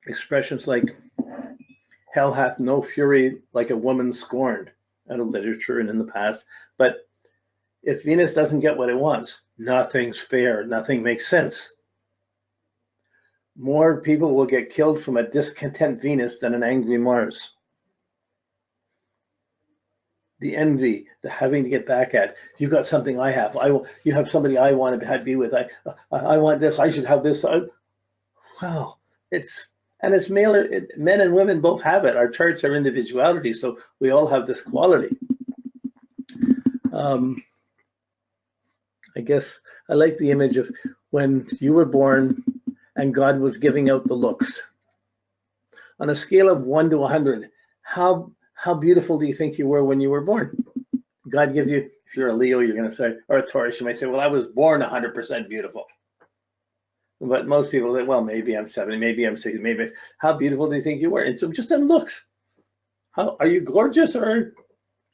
expressions like hell hath no fury like a woman scorned out of literature and in the past. But if Venus doesn't get what it wants, nothing's fair, nothing makes sense. More people will get killed from a discontent Venus than an angry Mars. The envy, the having to get back at, you got something I have. You have somebody I want to be with. I want this. I should have this. Wow, it's men and women both have it. Our charts are individuality, so we all have this quality. I guess I like the image of when you were born and God was giving out the looks. On a scale of 1 to 100, how beautiful do you think you were when you were born? God give you, if you're a Leo, you're going to say, or a Taurus, you might say, well, I was born 100% beautiful. But most people say, well, maybe I'm 70, maybe I'm 60, maybe. How beautiful do you think you were? And so just in looks. How are you gorgeous, or are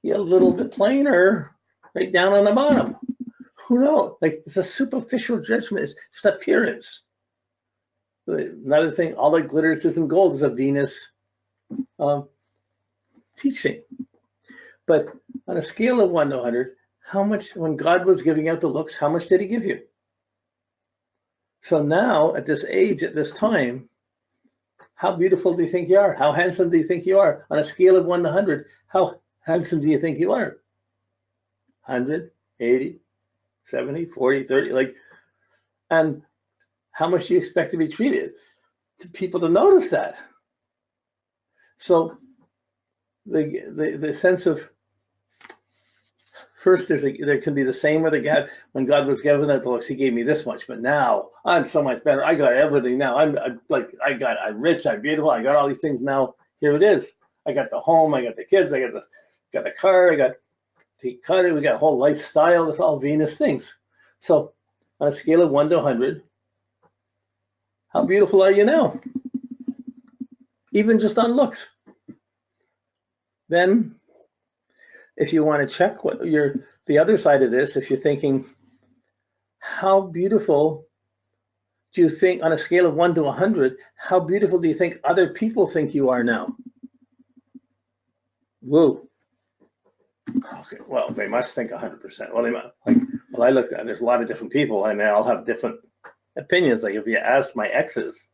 you a little bit plain, or right down on the bottom? Who knows? Like, it's a superficial judgment. It's just appearance. Another thing, all that glitters isn't gold is a Venus teaching. But on a scale of 1 to 100, how much, when God was giving out the looks, how much did he give you? So now, at this age, at this time, how beautiful do you think you are? How handsome do you think you are? On a scale of 1 to 100, how handsome do you think you are? 100, 80, 70, 40, 30, like, and how much do you expect to be treated? To people to notice that. So the sense of, first there can be the same where the gap, when God was giving that looks, he gave me this much, but now I'm so much better. I got everything now. I'm rich, I'm beautiful, I got all these things now. Here it is. I got the home, I got the kids, I got the car, I got the car, we got a whole lifestyle. It's all Venus things. So on a scale of 1 to 100, how beautiful are you now? Even just on looks. Then, if you want to check what the other side of this, if you're thinking, how beautiful do you think, on a scale of 1 to 100, how beautiful do you think other people think you are now? Whoa. Okay, well, they must think 100%. Well, they might, I looked at, there's a lot of different people, and they all have different opinions. Like, if you ask my exes,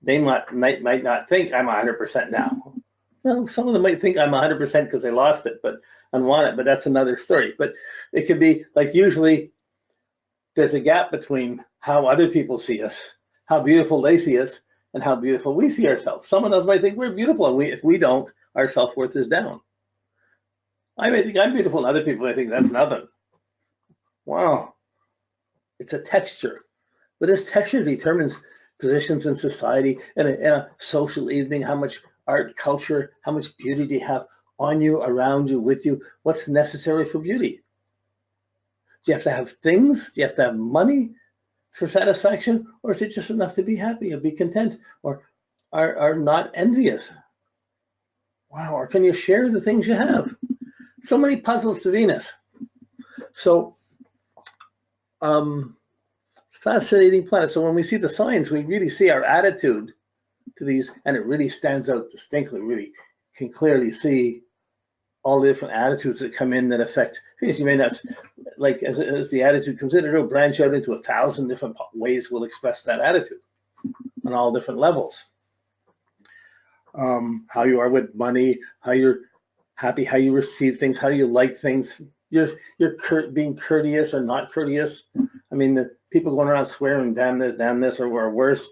they might not think I'm 100% now. Well, some of them might think I'm 100% because they lost it, and want it, but that's another story. But it could be like, usually there's a gap between how other people see us, how beautiful they see us, and how beautiful we see ourselves. Some of us might think we're beautiful, and if we don't, our self-worth is down. I may think I'm beautiful, and other people may think that's nothing. Wow. It's a texture. But this texture determines positions in society, in a social evening, how much art, culture, how much beauty do you have on you, around you, with you? What's necessary for beauty? Do you have to have things? Do you have to have money for satisfaction? Or is it just enough to be happy or be content, or are not envious? Wow, or can you share the things you have? So many puzzles to Venus. So it's a fascinating planet. So when we see the signs, we really see our attitude to these, and it really stands out distinctly. Really can clearly see all the different attitudes that come in that affect Venus. You may not, like, as the attitude comes in, it'll branch out into 1,000 different ways we'll express that attitude on all different levels. How you are with money, how you're happy, how you receive things, how you like things. You're being courteous or not courteous. I mean, the people going around swearing, damn this, or worse.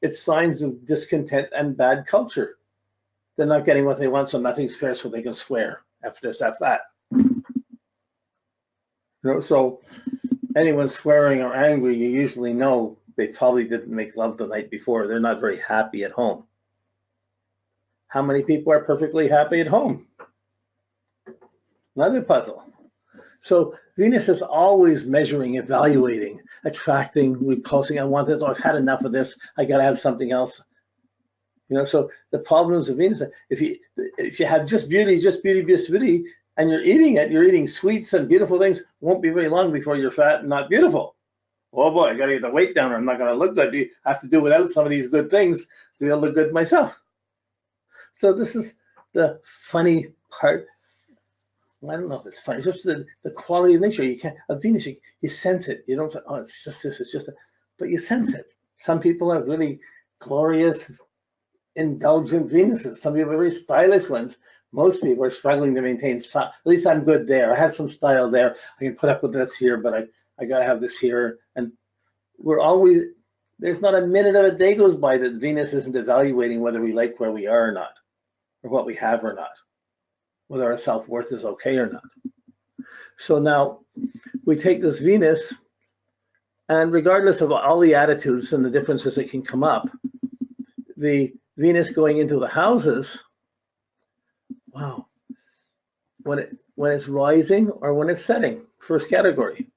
It's signs of discontent and bad culture. They're not getting what they want, so nothing's fair, so they can swear. F this, F that. So anyone swearing or angry, you usually know they probably didn't make love the night before. They're not very happy at home. How many people are perfectly happy at home? Another puzzle. So Venus is always measuring, evaluating, attracting, repulsing. I want this. Oh, I've had enough of this. I got to have something else. So the problems of Venus, if you have just beauty, and you're eating sweets and beautiful things, won't be very long before you're fat and not beautiful. Oh boy, I got to get the weight down or I'm not going to look good. I have to do without some of these good things to be able to look good myself. So this is the funny part. Well, I don't know if it's funny. It's just the quality of nature. You can't, of Venus, you sense it. You don't say, oh, it's just this, it's just that. But you sense it. Some people have really glorious, indulgent Venuses. Some people are very stylish ones. Most people are struggling to maintain, at least I'm good there. I have some style there. I can put up with this here, but I got to have this here. And we're always, there's not a minute of a day goes by that Venus isn't evaluating whether we like where we are or not, or what we have or not, whether our self-worth is okay or not. So now we take this Venus, and regardless of all the attitudes and the differences that can come up, the Venus going into the houses, wow, when it's rising or when it's setting, first category.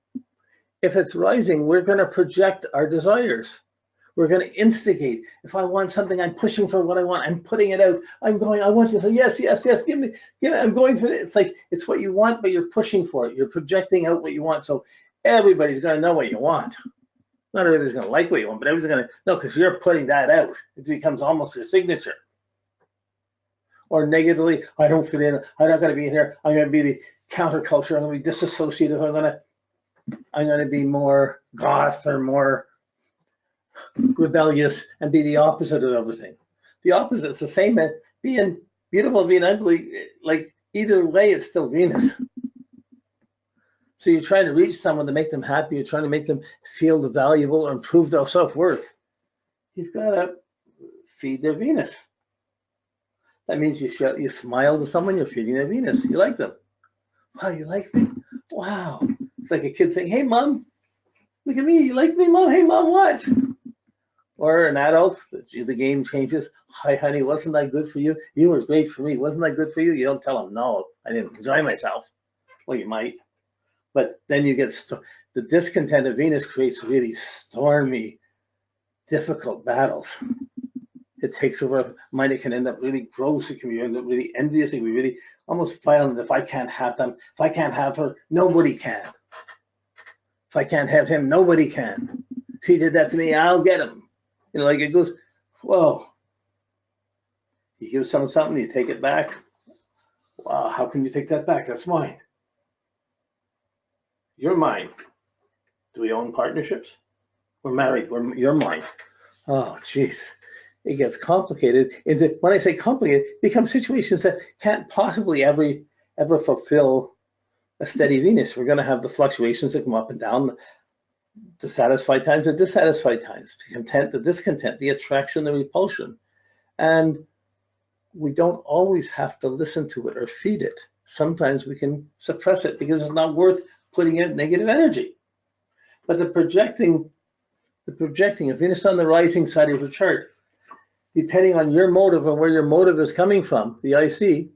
If it's rising, we're going to project our desires. We're going to instigate. If I want something, I'm pushing for what I want. I'm putting it out. I'm going, I want to say, yes, yes, yes, give me, I'm going for it. It's like, it's what you want, but you're pushing for it. You're projecting out what you want. So everybody's going to know what you want. Not everybody's going to like what you want, but everybody's going to know because you're putting that out. It becomes almost your signature. Or negatively, I don't fit in. I'm not going to be in here. I'm going to be the counterculture. I'm going to be disassociative. I'm going to be more goth or more rebellious and be the opposite of everything. The opposite is the same as being beautiful, being ugly. Like either way, it's still Venus. So you're trying to reach someone to make them happy. You're trying to make them feel valuable or improve their self-worth. You've got to feed their Venus. That means you smile to someone, you're feeding their Venus. You like them. Wow, you like me? Wow. It's like a kid saying, hey, Mom, look at me. You like me, Mom? Hey, Mom, watch. Or an adult, the game changes. Hi, honey, wasn't that good for you? You were great for me. Wasn't that good for you? You don't tell them, no, I didn't enjoy myself. Well, you might. But then you get the discontent of Venus creates really stormy, difficult battles. It takes over mind. It can end up really gross. It can end up really envious. It can be really almost violent. If I can't have them, if I can't have her, nobody can. If I can't have him, nobody can. If he did that to me, I'll get him. You know, like it goes, whoa. You give someone something, you take it back. Wow, how can you take that back? That's mine. You're mine. Do we own partnerships? We're married. You're mine. Oh, geez. It gets complicated. When I say complicated, it becomes situations that can't possibly ever fulfill a steady Venus. We're going to have the fluctuations that come up and down, the satisfied times, the dissatisfied times, the content, the discontent, the attraction, the repulsion. And we don't always have to listen to it or feed it. Sometimes we can suppress it because it's not worth putting out negative energy. But the projecting of Venus on the rising side of your chart, depending on your motive and where your motive is coming from, the IC,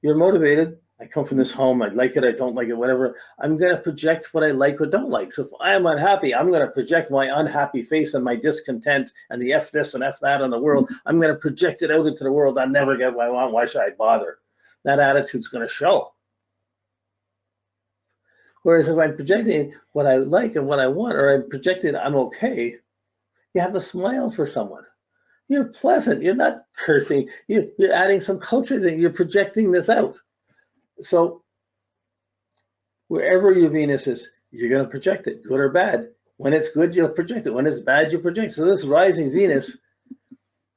you're motivated. I come from this home, I like it, I don't like it, whatever. I'm going to project what I like or don't like. So if I am unhappy, I'm going to project my unhappy face and my discontent and the F this and F that on the world. I'm going to project it out into the world. I'll never get what I want. Why should I bother? That attitude's going to show. Whereas if I'm projecting what I like and what I want, or I'm projecting I'm okay, you have a smile for someone. You're pleasant. You're not cursing. You're adding some culture thing. You're projecting this out. So wherever your Venus is, you're going to project it, good or bad. When it's good, you'll project it. When it's bad, you project it. So this rising Venus,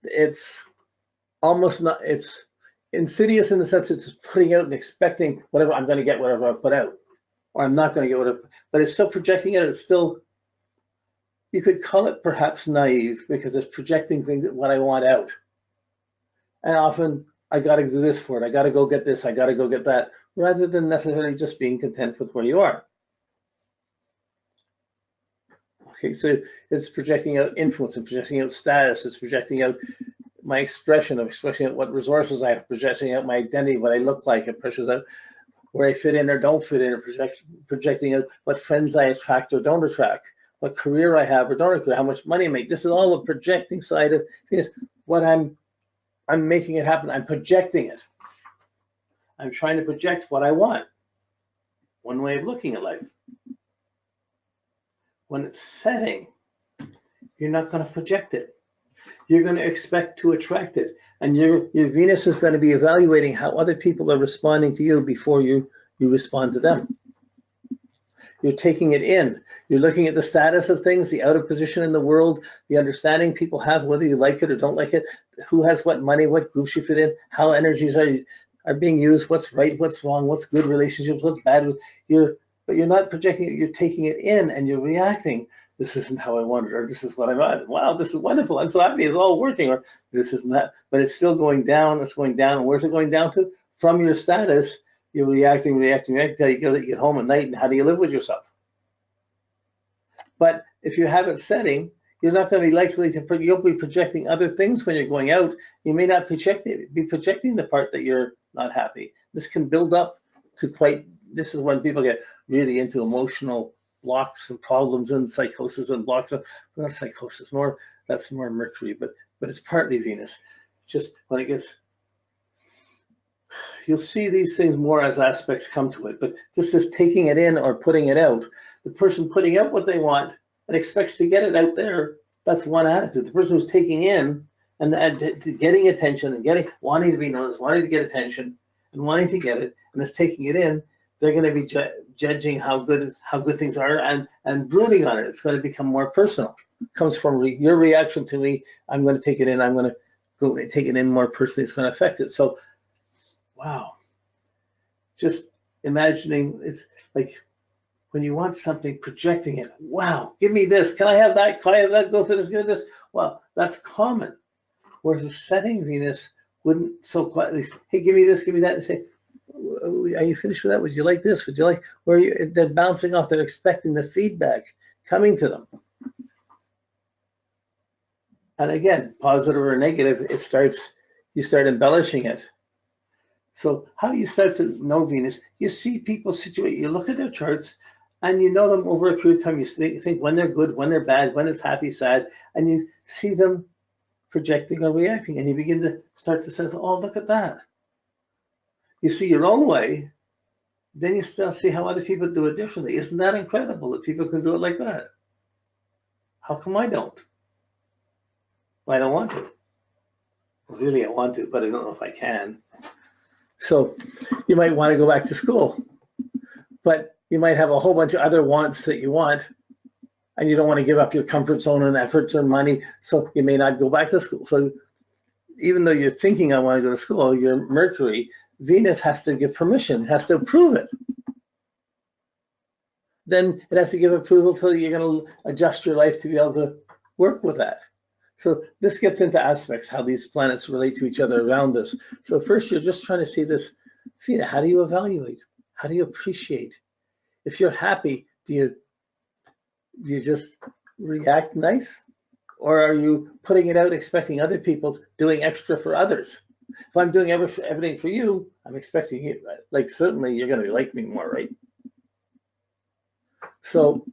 it's almost not, it's insidious in the sense it's putting out and expecting whatever, I'm going to get whatever I put out. Or I'm not going to get whatever, but it's still projecting it. It's still, you could call it perhaps naive because it's projecting things, what I want out. And often I got to do this for it. I got to go get this. I got to go get that, rather than necessarily just being content with where you are. Okay, so it's projecting out influence and projecting out status. It's projecting out my expression, of expressing out what resources I have, projecting out my identity, what I look like. It pressures out where I fit in or don't fit in, or projecting out what friends I attract or don't attract, what career I have or don't have, how much money I make. This is all the projecting side of Venus. What I'm making it happen. I'm projecting it. I'm trying to project what I want. One way of looking at life. When it's setting, you're not going to project it. You're going to expect to attract it. And your Venus is going to be evaluating how other people are responding to you before you respond to them. You're taking it in. You're looking at the status of things, the outer position in the world, the understanding people have, whether you like it or don't like it, who has what money, what groups you fit in, how energies are being used, what's right, what's wrong, what's good relationships, what's bad. But you're not projecting it, you're taking it in and you're reacting. This isn't how I wanted, or this is what I wanted. Wow, this is wonderful. I'm so happy it's all working, or this isn't that. But it's still going down, it's going down. And where's it going down to? From your status, you're reacting until you get home at night. And how do you live with yourself? But if you have it setting, you're not going to be likely to, you'll be projecting other things when you're going out. You may not be projecting the part that you're not happy. This can build up to this is when people get really into emotional blocks and problems and psychosis and blocks. Not psychosis, that's more Mercury, but it's partly Venus. It's just when it gets, you'll see these things more as aspects come to it, but this is taking it in or putting it out. The person putting out what they want and expects to get it out there, that's one attitude. The person who's taking in and getting attention and wanting to be noticed, wanting to get attention and wanting to get it, and is taking it in, they're going to be judging how good things are and brooding on it. It's going to become more personal. It comes from your reaction to me. I'm going to take it in. I'm going to go take it in more personally. It's going to affect it. So, wow. Just imagining, it's like when you want something, projecting it. Wow, give me this. Can I have that? Can I have that? Go for this, give this. Well, that's common. Whereas a setting Venus wouldn't so quietly, hey, give me this, give me that, and say, are you finished with that? Would you like this? Would you like, they're bouncing off, they're expecting the feedback coming to them. And again, positive or negative, you start embellishing it. So how you start to know Venus, you see people situate, you look at their charts and you know them over a period of time. You think when they're good, when they're bad, when it's happy, sad, and you see them projecting or reacting, and you begin to start to sense, oh, look at that. You see your own way, then you still see how other people do it differently. Isn't that incredible that people can do it like that? How come I don't? Well, I don't want to. Well, really, I want to, but I don't know if I can. So you might want to go back to school, but you might have a whole bunch of other wants that you want, and you don't want to give up your comfort zone and efforts and money, so you may not go back to school. So even though you're thinking, I want to go to school, your Mercury, Venus has to give permission, has to approve it. Then it has to give approval so you're going to adjust your life to be able to work with that. So this gets into aspects, how these planets relate to each other around us. So first, you're just trying to see this, how do you evaluate? How do you appreciate? If you're happy, do you just react nice? Or are you putting it out, expecting other people doing extra for others? If I'm doing everything for you, I'm expecting you, like certainly you're going to like me more, right? So